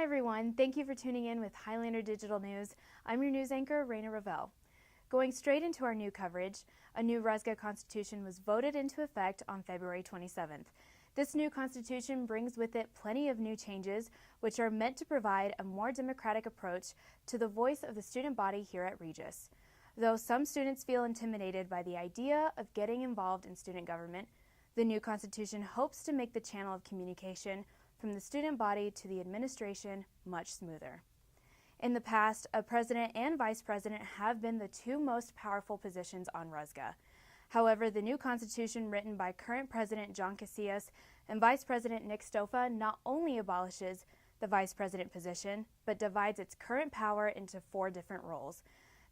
everyone, thank you for tuning in with Highlander Digital News. I'm your news anchor, Raina Ravel. Going straight into our new coverage, a new RESGA Constitution was voted into effect on February 27th. This new Constitution brings with it plenty of new changes, which are meant to provide a more democratic approach to the voice of the student body here at Regis. Though some students feel intimidated by the idea of getting involved in student government, the new Constitution hopes to make the channel of communication from the student body to the administration much smoother. In the past, a president and vice president have been the two most powerful positions on RESGA. However, the new Constitution written by current President John Casillas and Vice President Nick Stofa not only abolishes the vice president position, but divides its current power into 4 different roles: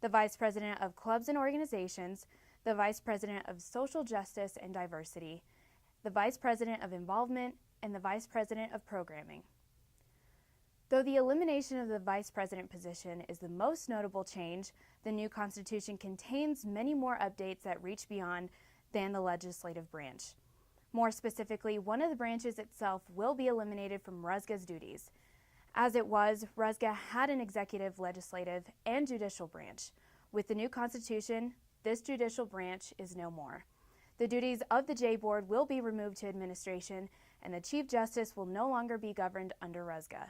the vice president of clubs and organizations, the vice president of social justice and diversity, the vice president of involvement, and the vice president of programming. Though the elimination of the vice president position is the most notable change, the new Constitution contains many more updates that reach beyond than the legislative branch. More specifically, one of the branches itself will be eliminated from RESGA's duties. As it was, RESGA had an executive, legislative, and judicial branch. With the new Constitution, this judicial branch is no more. The duties of the J Board will be removed to administration, and the Chief Justice will no longer be governed under RESGA.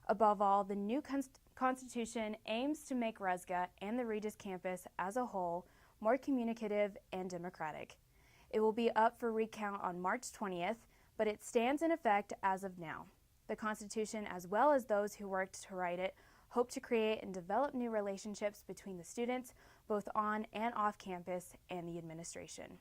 Above all, the new Constitution aims to make RESGA and the Regis campus as a whole more communicative and democratic. It will be up for recount on March 20th, but it stands in effect as of now. The Constitution, as well as those who worked to write it, hope to create and develop new relationships between the students, both on and off campus, and the administration.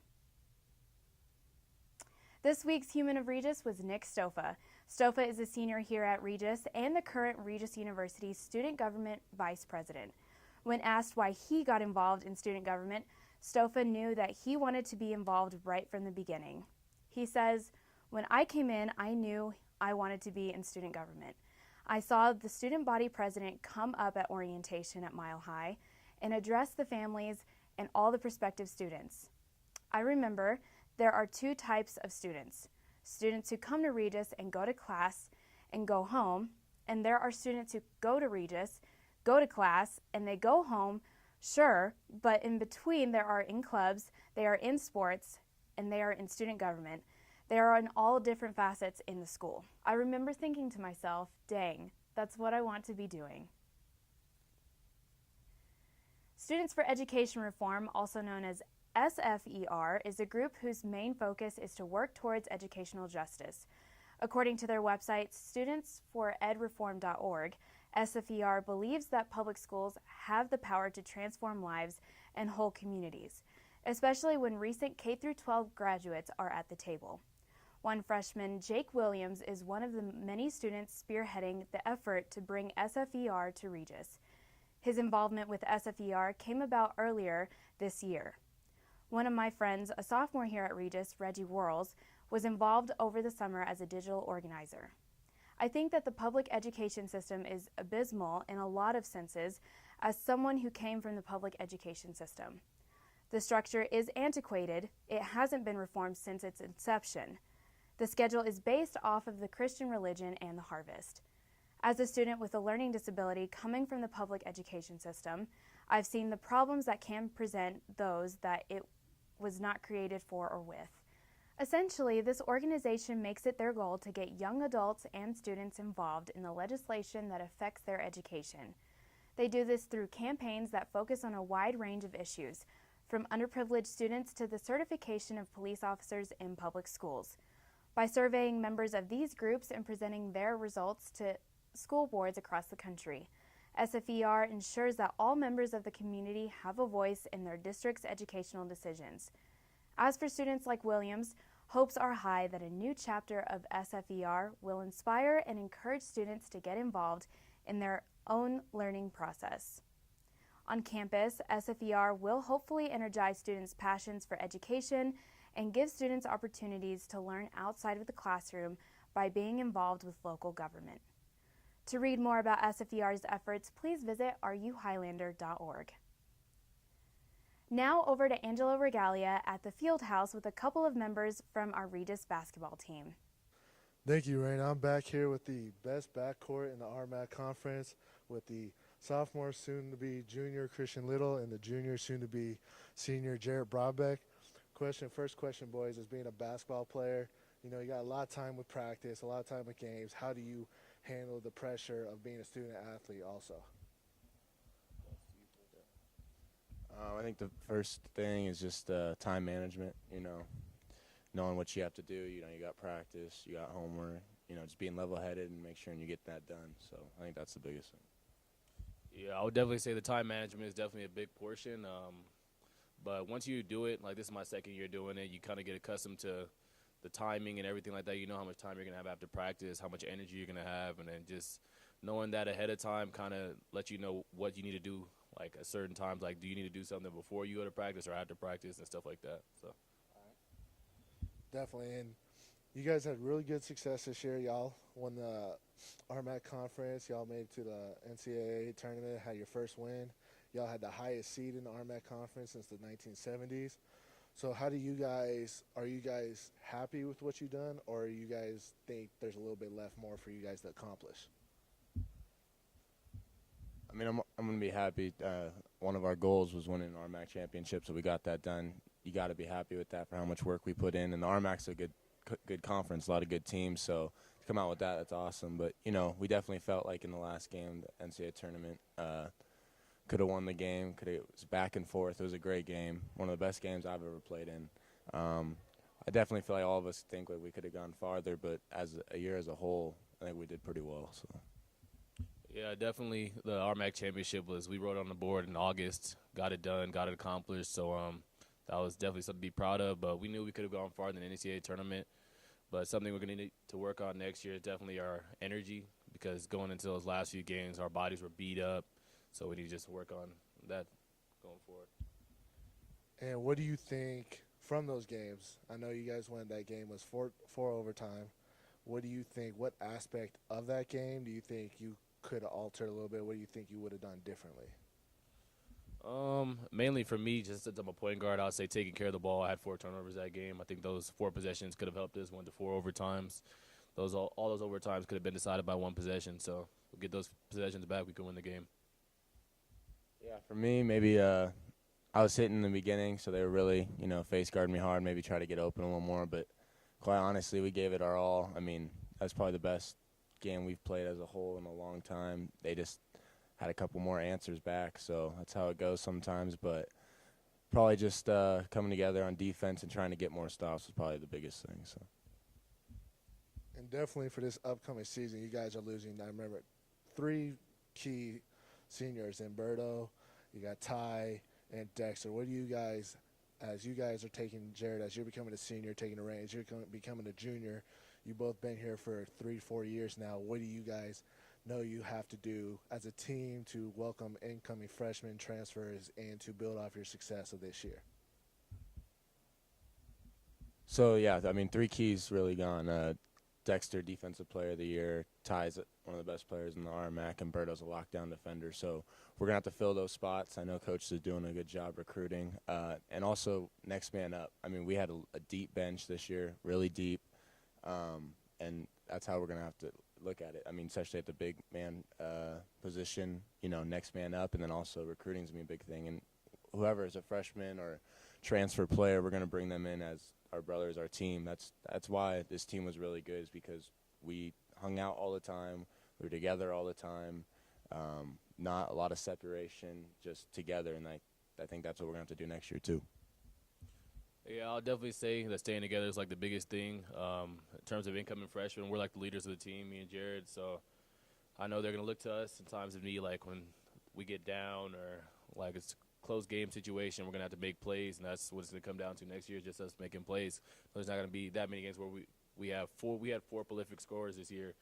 This week's Human of Regis was Nick Stofa. Stofa is a senior here at Regis and the current Regis University Student Government Vice President. When asked why he got involved in student government, Stofa knew that he wanted to be involved right from the beginning. He says, "When I came in, I knew I wanted to be in student government. I saw the student body president come up at orientation at Mile High and address the families and all the prospective students. I remember there are 2 types of students: students who come to Regis and go to class and go home, and there are students who go to Regis, go to class, and they go home, sure, but in between there are in clubs, they are in sports, and they are in student government. They are in all different facets in the school. I remember thinking to myself, dang, that's what I want to be doing." Students for Education Reform, also known as SFER, is a group whose main focus is to work towards educational justice. According to their website, studentsforedreform.org, SFER believes that public schools have the power to transform lives and whole communities, especially when recent K-12 graduates are at the table. One freshman, Jake Williams, is one of the many students spearheading the effort to bring SFER to Regis. His involvement with SFER came about earlier this year. One of my friends, a sophomore here at Regis, Regis, was involved over the summer as a digital organizer. I think that the public education system is abysmal in a lot of senses as someone who came from the public education system. The structure is antiquated. It hasn't been reformed since its inception. The schedule is based off of the Christian religion and the harvest. As a student with a learning disability coming from the public education system, I've seen the problems that can present those that it was not created for or with. Essentially, this organization makes it their goal to get young adults and students involved in the legislation that affects their education. They do this through campaigns that focus on a wide range of issues, from underprivileged students to the certification of police officers in public schools. By surveying members of these groups and presenting their results to school boards across the country, SFER ensures that all members of the community have a voice in their district's educational decisions. As for students like Williams, hopes are high that a new chapter of SFER will inspire and encourage students to get involved in their own learning process. On campus, SFER will hopefully energize students' passions for education and give students opportunities to learn outside of the classroom by being involved with local government. To read more about SFER's efforts, please visit ruhighlander.org. Now over to Angela Regalia at the Field House with a couple of members from our Regis basketball team. Thank you, Rain. I'm back here with the best backcourt in the RMAC conference with the sophomore, soon-to-be junior Christian Little and the junior, soon-to-be senior Jarrett Broadbeck. First question, boys, as being a basketball player, you know, you got a lot of time with practice, a lot of time with games. How do you handle the pressure of being a student athlete also? I think the first thing is just time management, knowing what you have to do. You got practice, you got homework, just being level-headed and make sure you get that done. So I think that's the biggest thing. Yeah, I would definitely say the time management is definitely a big portion. But once you do it, like this is my second year doing it, you kind of get accustomed to the timing and everything like that. You know how much time you're going to have after practice, how much energy you're going to have, and then just knowing that ahead of time kind of lets you know what you need to do, like at certain times. Like, do you need to do something before you go to practice or after practice and stuff like that. So Definitely. And you guys had really good success this year. Y'all won the RMAC conference. Y'all made it to the NCAA tournament, had your first win. Y'all had the highest seed in the RMAC conference since the 1970s. So how do you guys – are you guys happy with what you've done, or you guys think there's a little bit left more for you guys to accomplish? I mean, I'm going to be happy. One of our goals was winning an RMAC championship, so we got that done. You got to be happy with that for how much work we put in. And the RMAC's a good conference, a lot of good teams. So to come out with that, that's awesome. But, we definitely felt like in the last game, the NCAA tournament, could have won the game. It was back and forth. It was a great game, one of the best games I've ever played in. I definitely feel like all of us think like we could have gone farther, but as a year as a whole, I think we did pretty well. So. yeah, definitely the RMAC championship we wrote on the board in August, got it done, got it accomplished. So that was definitely something to be proud of. But we knew we could have gone farther than the NCAA tournament. But something we're going to need to work on next year is definitely our energy, because going into those last few games, our bodies were beat up. So we need to just work on that going forward. And what do you think from those games? I know you guys won that game was four overtime. What do you think? What aspect of that game do you think you could have altered a little bit? What do you think you would have done differently? Mainly for me, just since I'm a point guard, I'd say taking care of the ball. I had 4 turnovers that game. I think those 4 possessions could have helped us. 1 to 4 overtimes. All those overtimes could have been decided by 1 possession. So we'll get those possessions back, we can win the game. Yeah, for me, maybe I was hitting in the beginning, so they were really, face guarding me hard, maybe try to get open a little more. But quite honestly, we gave it our all. I mean, that's probably the best game we've played as a whole in a long time. They just had a couple more answers back, so that's how it goes sometimes. But probably just coming together on defense and trying to get more stops was probably the biggest thing. So. And definitely for this upcoming season, you guys are losing. I remember 3 key seniors in Berto. You got Ty and Dexter. What do you guys, as you guys are taking Jared, as you're becoming a senior, taking a range, you're becoming a junior. You've both been here for 3-4 years now. What do you guys know you have to do as a team to welcome incoming freshmen, transfers, and to build off your success of this year? So, yeah, I mean, 3 keys really gone. Dexter, Defensive Player of the Year. Ty's one of the best players in the RMAC, and Berto's a lockdown defender. So we're going to have to fill those spots. I know Coach is doing a good job recruiting. And also, next man up. I mean, we had a deep bench this year, really deep. And that's how we're going to have to look at it. I mean, especially at the big man position, next man up. And then also recruiting is going to be a big thing. And whoever is a freshman or transfer player, we're going to bring them in as our brothers, our team. That's why this team was really good, is because we hung out all the time. We were together all the time. Not a lot of separation, just together. And I think that's what we're going to have to do next year too. Yeah, I'll definitely say that staying together is like the biggest thing. In terms of incoming freshmen, we're like the leaders of the team, me and Jared. So I know they're going to look to us sometimes of me, like when we get down or like it's close game situation, we're going to have to make plays, and that's what it's going to come down to next year, just us making plays. There's not going to be that many games where we had 4 prolific scorers this year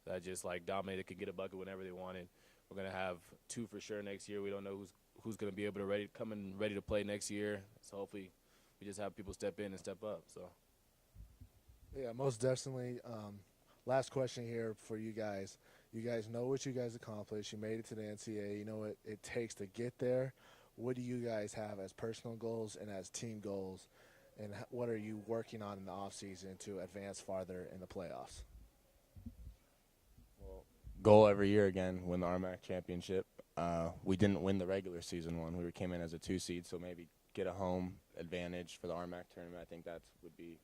that just like dominated, could get a bucket whenever they wanted. We're going to have 2 for sure next year. We don't know who's going to be able to come in ready to play next year. So hopefully we just have people step in and step up. So Yeah, most definitely. Last question here for you guys. You guys know what you guys accomplished. You made it to the NCAA. You know what it takes to get there. What do you guys have as personal goals and as team goals, and what are you working on in the offseason to advance farther in the playoffs? goal every year again, win the RMAC championship. We didn't win the regular season one. We came in as a 2 seed, so maybe get a home advantage for the RMAC tournament. I think that would be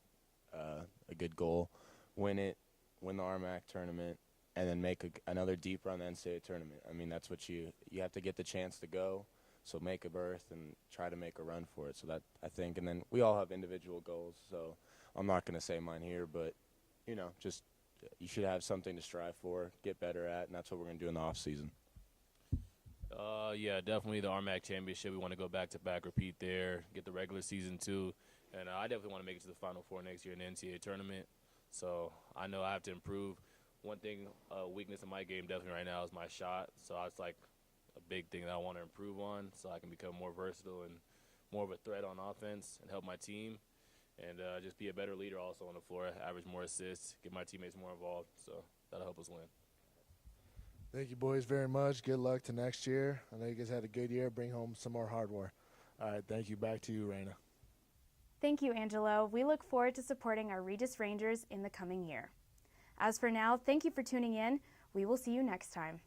a good goal. Win it, win the RMAC tournament, and then make another deep run the NCAA tournament. I mean, that's what you have to get the chance to go. So make a berth and try to make a run for it. So that, I think, and then we all have individual goals. So I'm not going to say mine here, but, you know, just you should have something to strive for, get better at, and that's what we're going to do in the off season. Yeah, definitely the RMAC championship. We want to go back-to-back, repeat there, get the regular season too. And I definitely want to make it to the Final Four next year in the NCAA tournament. So I know I have to improve. One thing, weakness in my game definitely right now is my shot. So it's like a big thing that I want to improve on so I can become more versatile and more of a threat on offense and help my team. And just be a better leader also on the floor, average more assists, get my teammates more involved. So that'll help us win. Thank you, boys, very much. Good luck to next year. I know you guys had a good year. Bring home some more hardware. All right, thank you. Back to you, Raina. Thank you, Angelo. We look forward to supporting our Regis Rangers in the coming year. As for now, thank you for tuning in. We will see you next time.